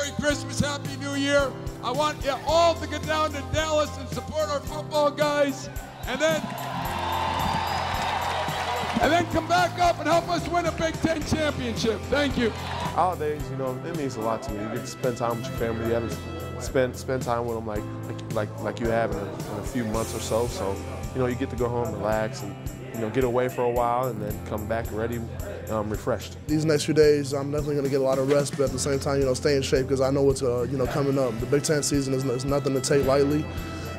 Merry Christmas, Happy New Year. I want you all to get down to Dallas and support our football guys, and then come back up and help us win a Big Ten championship. Thank you. Holidays, you know, it means a lot to me. You get to spend time with your family. You haven't spend time with them like you have in a few months or so. So, you know, you get to go home, relax, and you know, get away for a while, and then come back ready, refreshed. These next few days, I'm definitely going to get a lot of rest, but at the same time, you know, stay in shape because I know what's you know, coming up. The Big Ten season is nothing to take lightly.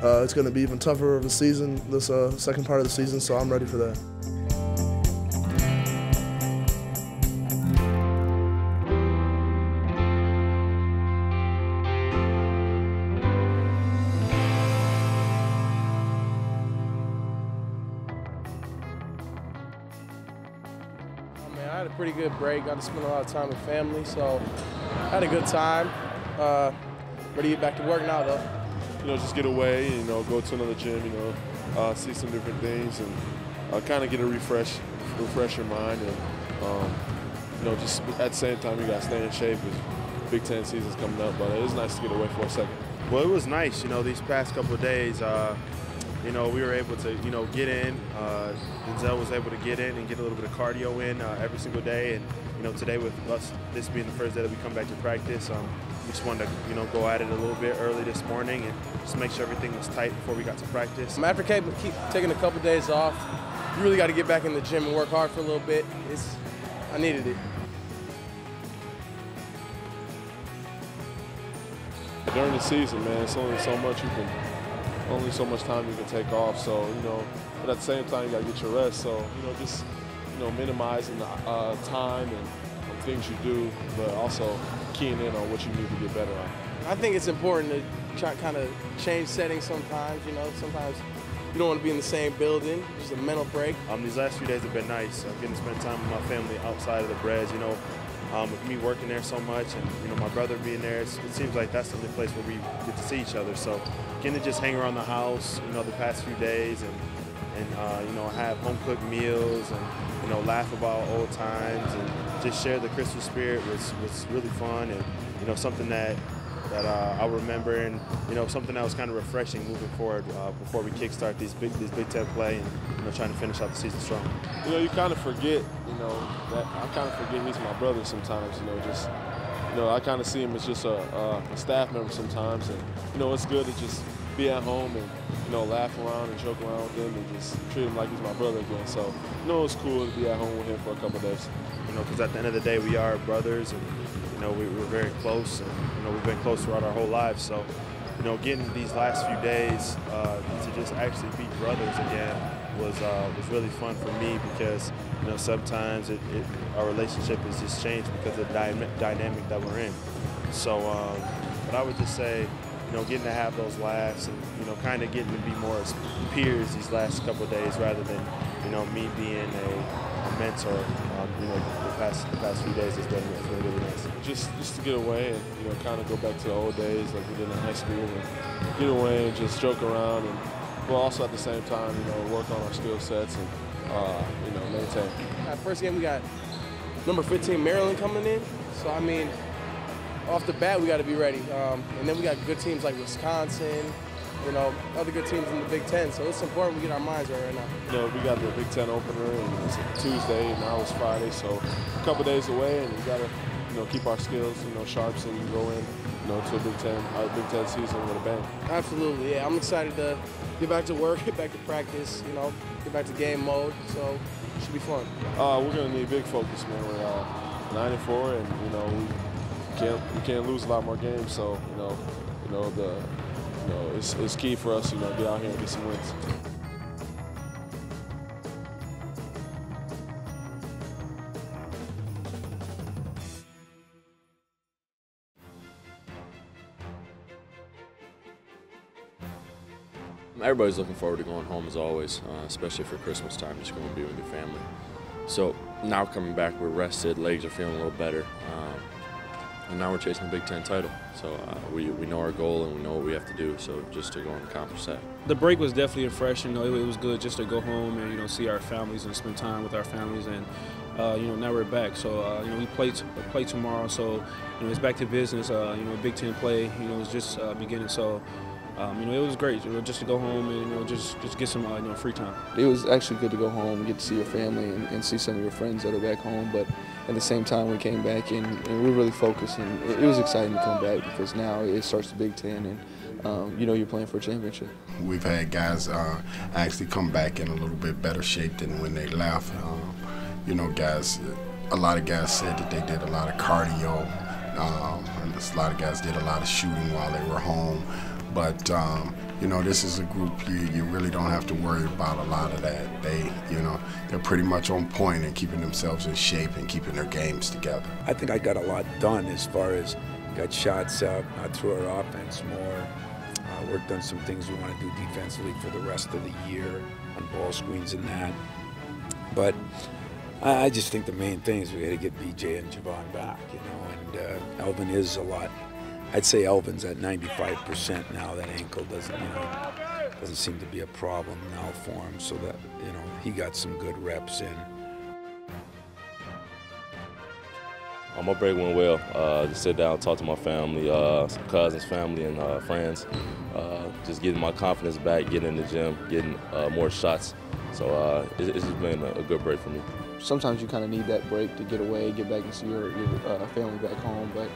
It's going to be even tougher of a season this second part of the season, so I'm ready for that. I had a pretty good break. Got to spend a lot of time with family, so I had a good time. Ready to get back to work now, though. You know, just get away, you know, go to another gym, you know, see some different things, and kind of get a refresh your mind, and you know, just at the same time, you got to stay in shape because Big Ten season's coming up. But it is nice to get away for a second. Well, it was nice, you know, these past couple of days. You know, we were able to, you know, get in. Denzel was able to get in and get a little bit of cardio in every single day. And, you know, today with us, this being the first day that we come back to practice, we just wanted to, you know, go at it a little bit early this morning and just make sure everything was tight before we got to practice. After keep taking a couple days off, you really got to get back in the gym and work hard for a little bit. I needed it. During the season, man, it's only so much time you can take off. So, you know, but at the same time, you got to get your rest. So, you know, just, you know, minimizing the time and things you do, but also keying in on what you need to get better on. I think it's important to try kind of change settings sometimes. You know, sometimes you don't want to be in the same building. Just a mental break. These last few days have been nice. I'm getting to spend time with my family outside of the Breads. You know, with me working there so much, and you know, my brother being there, it seems like that's the only place where we get to see each other. So, getting to just hang around the house, you know, the past few days, and you know, have home cooked meals, and you know, laugh about old times, and just share the Christmas spirit was really fun, and you know, something that I'll remember, and you know, something that was kind of refreshing moving forward before we kickstart these Big Ten play, and you know, trying to finish out the season strong. You know, you kind of forget, you know, that I kind of forget he's my brother sometimes. You know, just, you know, I kind of see him as just a staff member sometimes, and you know, it's good to just be at home and you know, laugh around and joke around with him and just treat him like he's my brother again. So, you know, it's cool to be at home with him for a couple of days. You know, because at the end of the day, we are brothers, and you know, we're very close, and you know, we've been close throughout our whole lives. So, you know, getting these last few days to just actually be brothers again was really fun for me, because you know, sometimes our relationship has just changed because of the dynamic that we're in. So, but I would just say, you know, getting to have those laughs and you know, kind of getting to be more as peers these last couple of days rather than, you know, me being a mentor. You know, the past few days has been really nice. Just to get away and you know, kind of go back to the old days like we did in high school, and get away and just joke around, and but also at the same time, you know, work on our skill sets and you know, maintain. First game we got number 15 Maryland coming in, so I mean, off the bat we got to be ready, and then we got good teams like Wisconsin. You know, other good teams in the Big Ten, so it's important we get our minds right now. You know, we got the Big Ten opener, and it's Tuesday, and now it's Friday, so a couple days away, and we got to, you know, keep our skills, you know, sharp, so we can go in, you know, to a Big Ten season with a bang. Absolutely, yeah. I'm excited to get back to work, get back to practice, you know, get back to game mode, so it should be fun. We're going to need big focus, man. We're 9-4, and, you know, we can't lose a lot more games, so, you know, it's key for us, you know, get out here and get some wins. Everybody's looking forward to going home as always, especially for Christmas time, just going to be with your family. So now coming back, we're rested, legs are feeling a little better. and now we're chasing the Big Ten title. So we know our goal and we know what we have to do. So just to go and accomplish that. The break was definitely refreshing. You know, it was good just to go home and see our families and spend time with our families. And now we're back. So we play tomorrow. So it's back to business. Big Ten play. It's just beginning. So. It was great, just to go home and just get some free time. It was actually good to go home and get to see your family and see some of your friends that are back home. But at the same time, we came back and we were really focused. And it was exciting to come back because now it starts the Big Ten and you're playing for a championship. We've had guys actually come back in a little bit better shape than when they left. A lot of guys said that they did a lot of cardio. And a lot of guys did a lot of shooting while they were home. But, this is a group you really don't have to worry about a lot of that. They're pretty much on point and keeping themselves in shape and keeping their games together. I think I got a lot done as far as got shots up, threw our offense more, worked on some things we want to do defensively for the rest of the year on ball screens and that. But I just think the main thing is we got to get BJ and Javon back, and Elvin is a lot. I'd say Elvin's at 95% now. That ankle doesn't seem to be a problem now for him. So that he got some good reps in. My break went well. Just sit down, talk to my family, some cousins, family, and friends. Just getting my confidence back, getting in the gym, getting more shots. So it's just been a good break for me. Sometimes you kind of need that break to get away, get back and see your family back home, but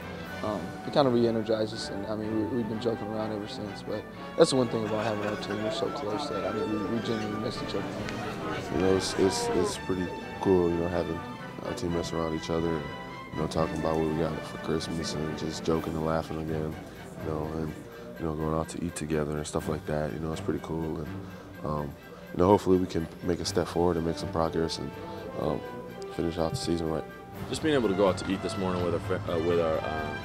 it kind of re-energizes, and we've been joking around ever since. But that's the one thing about having our team. We're so close that we genuinely miss each other. It's pretty cool, having our team mess around each other, talking about what we got for Christmas and just joking and laughing again, and going out to eat together and stuff like that. It's pretty cool, and hopefully we can make a step forward and make some progress and finish out the season right. Just being able to go out to eat this morning with our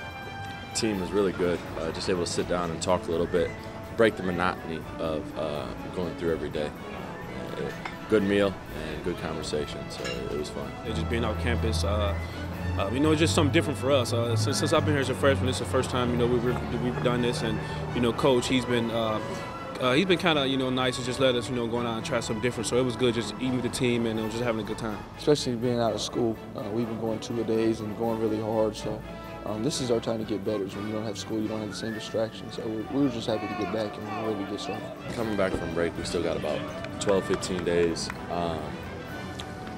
team is really good. Just able to sit down and talk a little bit, break the monotony of going through every day. Good meal and good conversation, so it was fun. Just being out campus, it's just something different for us. Since I've been here as a freshman, it's the first time we've done this, and Coach, he's been kind of nice to just let us going out and try something different. So it was good just eating with the team and just having a good time. Especially being out of school, we've been going 2-a-days and going really hard. So this is our time to get better. When you don't have school, you don't have the same distractions. So we were just happy to get back and ready to get started. Coming back from break, we still got about 12, 15 days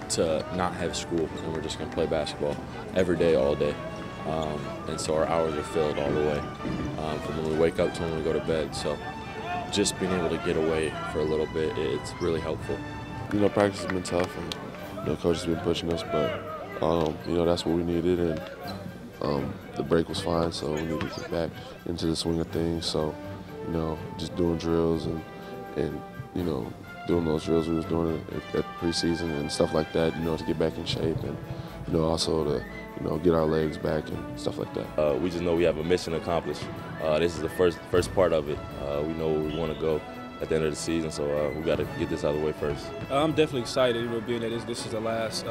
to not have school, and we're just going to play basketball every day, all day. And so our hours are filled all the way from when we wake up to when we go to bed. So just being able to get away for a little bit, it's really helpful. Practice has been tough, and coach has been pushing us, but that's what we needed, and the break was fine, so we needed to get back into the swing of things. So just doing drills and doing those drills we was doing at preseason and stuff like that, to get back in shape, and also to get our legs back and stuff like that. We just know we have a mission accomplished. This is the first part of it. We know where we want to go at the end of the season, so we got to get this out of the way first. I'm definitely excited, being that this is the last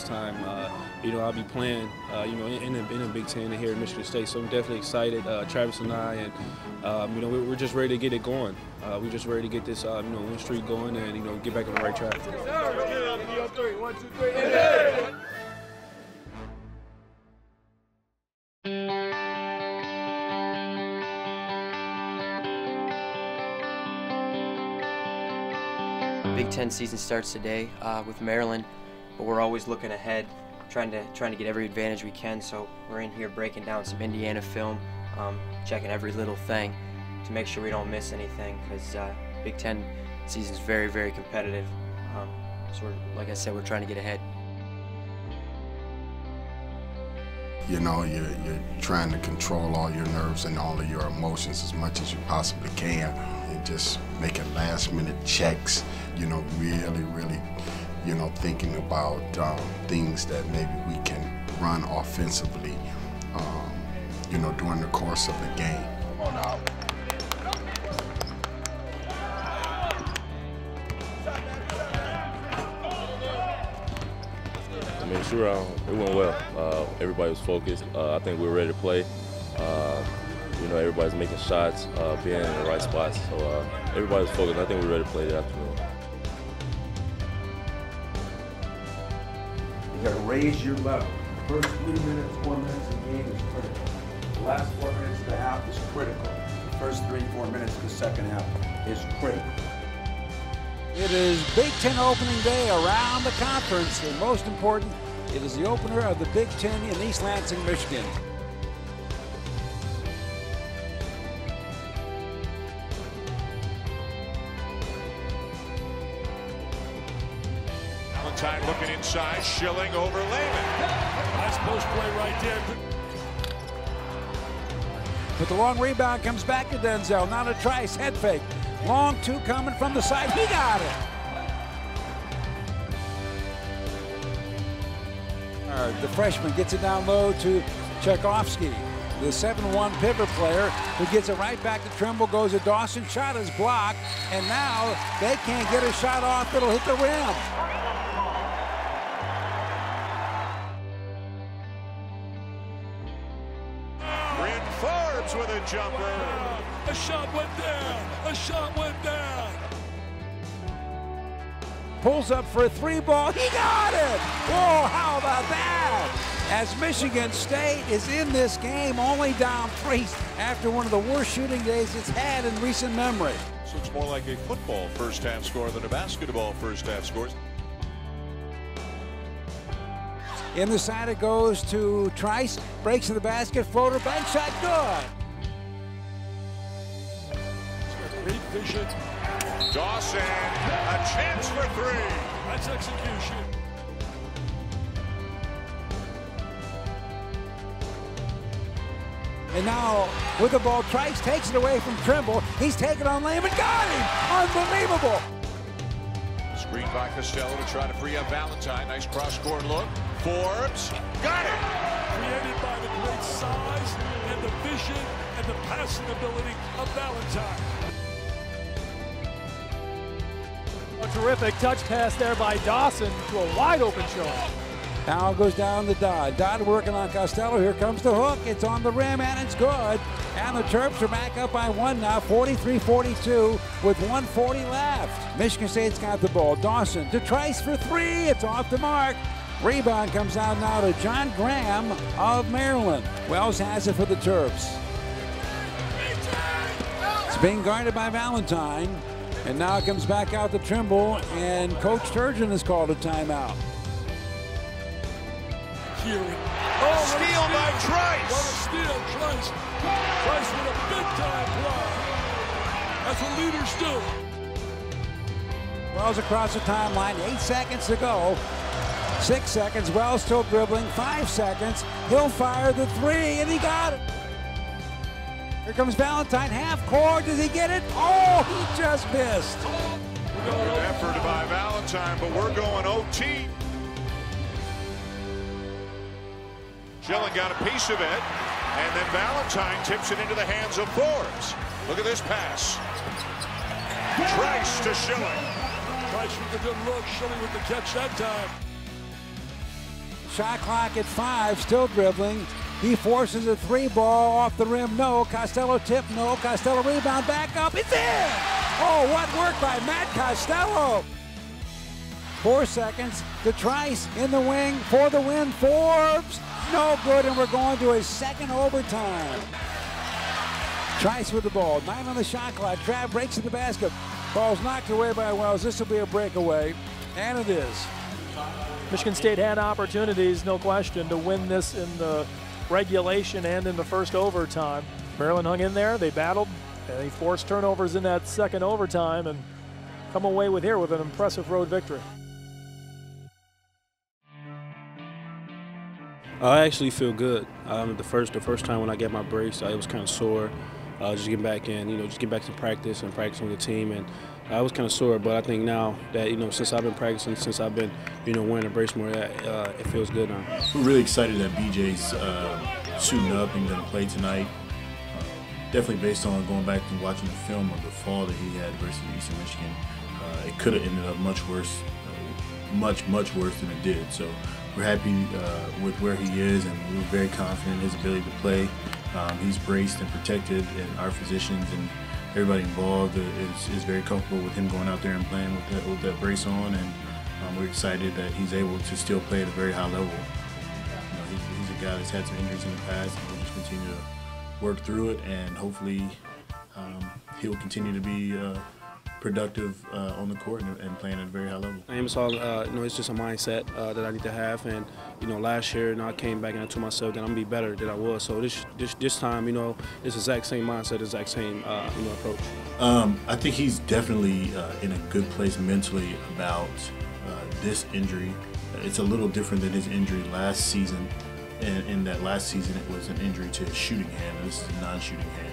time, I'll be playing, in the Big Ten here in Michigan State. So I'm definitely excited. Travis and I, and we're just ready to get it going. We're just ready to get this, win streak going and get back on the right track. 1, 2, 3, Big Ten season starts today with Maryland, but we're always looking ahead, trying to get every advantage we can. So we're in here breaking down some Indiana film, checking every little thing to make sure we don't miss anything, because Big Ten season is very, very competitive. So like I said, we're trying to get ahead. You're trying to control all your nerves and all of your emotions as much as you possibly can, and just making last-minute checks. Really, thinking about things that maybe we can run offensively, during the course of the game. Come on now. sure it went well. Everybody was focused. I think we were ready to play. You know, everybody's making shots, being in the right spots. So everybody was focused. I think we were ready to play that afternoon. You got to raise your level. The first 3 minutes, 4 minutes of the game is critical. The last 4 minutes of the half is critical. The first 3-4 minutes of the second half is critical. It is Big Ten opening day around the conference, and most important, it is the opener of the Big Ten in East Lansing, Michigan. Valentine looking inside, Schilling over Lehman. Nice post play right there. But the long rebound comes back to Denzel. Now to Trice, head fake. Long two coming from the side. He got it. The freshman gets it down low to Tchaikovsky. The 7-1 pivot player who gets it right back to Trimble, goes to Dawson. Shot is blocked, and now they can't get a shot off that'll hit the rim. With a jumper. A shot went down. A shot went down. Pulls up for a three ball. He got it. Whoa, how about that? As Michigan State is in this game, only down 3 after one of the worst shooting days it's had in recent memory. This looks more like a football first half score than a basketball first half score. In the side it goes to Trice, breaks to the basket, floater, bank shot, good. Great vision. Dawson, a chance for 3. That's execution. And now with the ball, Trice takes it away from Trimble. He's taken on Lehman, got him, unbelievable. Screen by Costello to try to free up Valentine. Nice cross-court look. Forbes, got it! Created by the great size and the vision and the passing ability of Valentine. A terrific touch pass there by Dawson to a wide open shot. Now it goes down to Dodd. Dodd working on Costello. Here comes the hook. It's on the rim and it's good. And the Terps are back up by 1 now, 43-42 with 1:40 left. Michigan State's got the ball. Dawson to Trice for 3. It's off the mark. Rebound comes out now to John Graham of Maryland. Wells has it for the Terps. It's being guarded by Valentine. And now it comes back out to Trimble, and Coach Turgeon has called a timeout. Oh, steal by Trice. What a steal, Trice. Trice with a big-time block. That's what leaders do. Wells across the timeline, 8 seconds to go. 6 seconds, Wells still dribbling, 5 seconds. He'll fire the 3, and he got it. Here comes Valentine, half court, does he get it? Oh, he just missed. Good effort by Valentine, but we're going OT. Schilling got a piece of it, and then Valentine tips it into the hands of Forbes. Look at this pass. Trice to Schilling. Trice with a good look, Schilling with the catch that time. Shot clock at 5, still dribbling. He forces a 3 ball off the rim, no. Costello tip, no. Costello rebound, back up, it's in! Oh, what work by Matt Costello! 4 seconds to Trice in the wing for the win. Forbes, no good, and we're going to a second overtime. Trice with the ball, 9 on the shot clock. Trav breaks to the basket. Ball's knocked away by Wells. This will be a breakaway, and it is. Michigan State had opportunities, no question, to win this in the regulation and in the first overtime. Maryland hung in there, they battled, and they forced turnovers in that second overtime and come away with here with an impressive road victory. I actually feel good. The first time when I got my brace, it was kind of sore. Just getting back in, just getting back to practice and practicing with the team, and I was kind of sore. But I think now that since I've been practicing, since I've been wearing a brace more, it feels good now. We're really excited that BJ's suiting up and going to play tonight. Definitely based on going back and watching the film of the fall that he had versus Eastern Michigan, it could have ended up much worse, much worse than it did. So we're happy with where he is, and we're very confident in his ability to play. He's braced and protected in our physicians, and everybody involved is very comfortable with him going out there and playing with that brace on, and we're excited that he's able to still play at a very high level. He's a guy that's had some injuries in the past, and we'll just continue to work through it, and hopefully he'll continue to be productive on the court and playing at a very high level. It's all, it's just a mindset that I need to have, and last year, I came back and I told myself that I'm gonna be better than I was. So this time, it's the exact same mindset, the exact same approach. I think he's definitely in a good place mentally about this injury. It's a little different than his injury last season, and in that last season it was an injury to his shooting hand, and this is a non-shooting hand.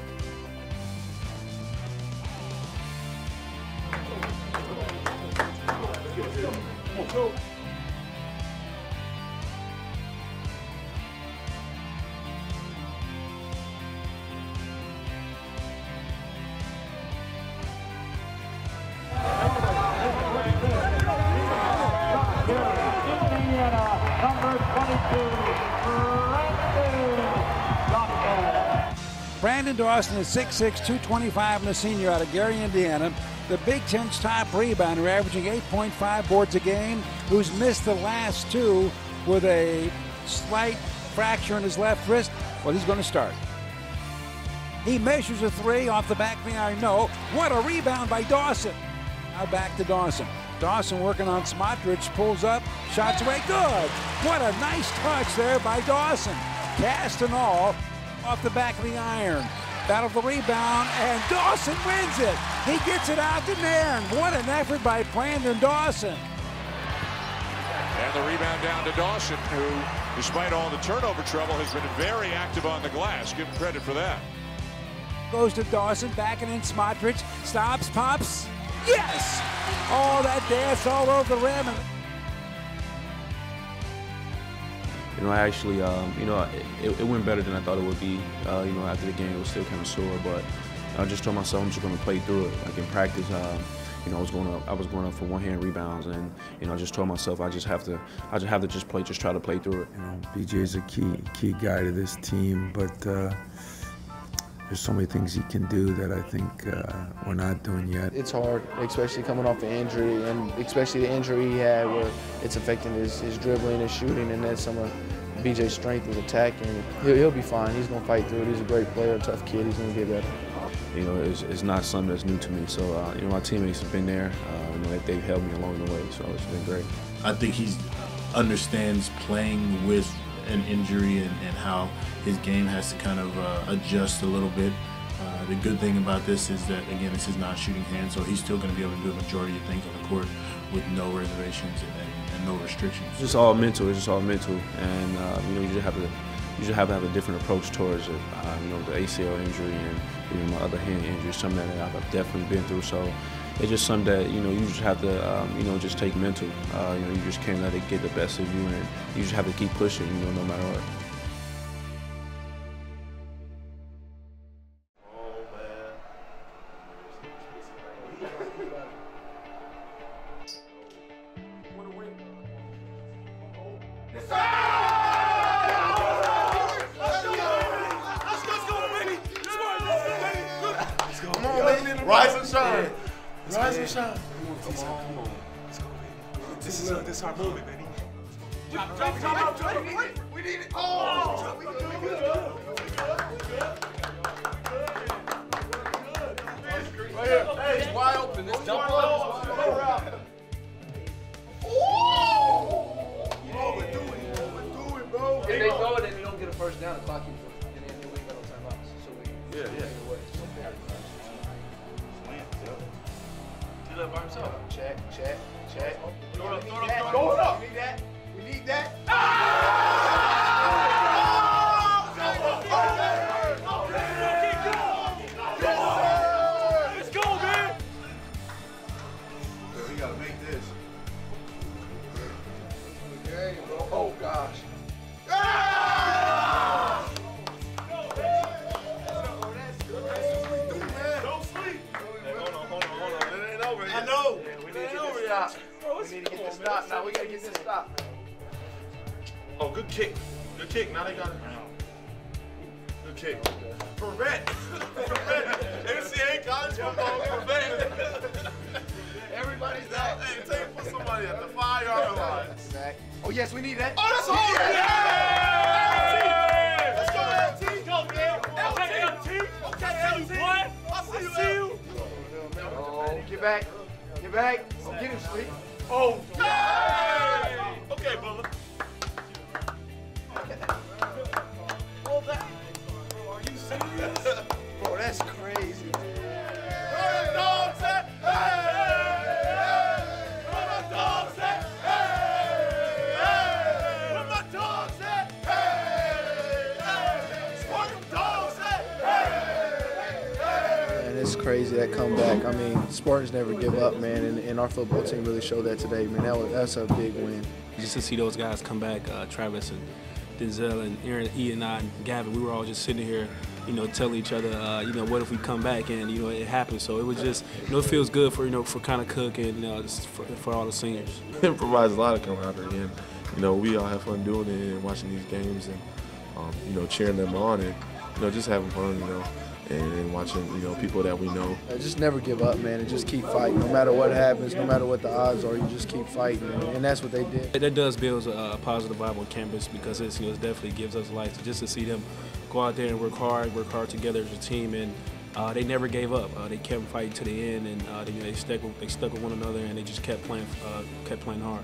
Brandon Dawson is 6'6", 225, and a senior out of Gary, Indiana. The Big Ten's top rebounder, averaging 8.5 boards a game, who's missed the last two with a slight fracture in his left wrist. Well, he's going to start. He measures a three off the back of the iron. No. What a rebound by Dawson. Now back to Dawson. Dawson working on Smotrich, pulls up, shots away, good. What a nice touch there by Dawson. Cast and all off the back of the iron. Battle for the rebound, and Dawson wins it. He gets it out to Nairn. What an effort by Brandon Dawson. And the rebound down to Dawson, who, despite all the turnover trouble, has been very active on the glass. Give him credit for that. Goes to Dawson, backing in Smotrich, stops, pops, yes! Oh, that dance all over the rim. I actually, it went better than I thought it would be. After the game, it was still kind of sore, but I just told myself I'm just going to play through it. Like in practice, I was going up for one-hand rebounds, and I just told myself I just have to just try to play through it. BJ's a key guy to this team, but there's so many things he can do that I think we're not doing yet. It's hard, especially coming off an injury, and especially the injury he had where it's affecting his dribbling and shooting, and that's some of BJ's strength is attacking. He'll be fine. He's going to fight through it. He's a great player, a tough kid. He's going to get better. It's not something that's new to me. So, my teammates have been there. They've helped me along the way, so it's been great. I think he understands playing with an injury and how his game has to kind of adjust a little bit. The good thing about this is that, again, it's his non-shooting hand, so he's still going to be able to do a majority of things on the court with no reservations and no restrictions. It's just all mental. It's just all mental, and you just have to have a different approach towards it. The ACL injury and my other hand injury, something that I've definitely been through. So it's just something that you just have to just take mental. You just can't let it get the best of you, and you just have to keep pushing. No matter what. Rise and shine. Rise and shine. Come on. Let's go, baby. This is our moment, baby. We need it. Oh! We good. Right here. Hey, it's wide open. This dump around. Oh, we're doing it, bro. If they throw it and you don't get a first down, the clock keeps going. And then we got no timeouts. So we yeah. Do that by himself. Check. Throw it up. We need that. Let's go, man. We gotta make this. Oh gosh. Don't sleep. Hold on. It ain't over yet. I know. We need to get this stop. Now we gotta get this stop, man. good kick. Good kick. Now they got it. Good kick. Prevent. Prevent. NCAA college football. Prevent. Everybody's out. Hey, take it for somebody at the 5-yard line. Oh, yes, we need that. Oh, that's all. Yeah! Let's go, LT. Go, man. LT. Okay, LT. I see you. Oh, get back. Get back. Oh, get him, Sweet. Oh, yeah! Okay, Bubba. Hold that. Are you serious? Bro, that's crazy. Where the dogs at? Hey! Where the dogs at? Hey! Where my dogs at? Hey! Spartan dogs at? Hey! And it's crazy, that comeback. I mean, Spartans never give up, man, and our football team really showed that today, man. That's a big win. Just to see those guys come back, Travis and Denzel and Aaron, E and I and Gavin, we were all just sitting here, you know, telling each other, you know, what if we come back, and you know, it happened. So it was just, you know, it feels good for, you know, for kind of Cook and just for all the seniors. It provides a lot of camaraderie, and you know, we all have fun doing it and watching these games, and you know, cheering them on, and you know, just having fun, you know, and watching, you know, people that we know. Just never give up, man, and just keep fighting. No matter what happens, no matter what the odds are, you just keep fighting, and that's what they did. That does build a positive vibe on campus, because it's, you know, it definitely gives us life. So just to see them go out there and work hard together as a team, and they never gave up. They kept fighting to the end, and you know, they stuck with one another, and they just kept playing hard.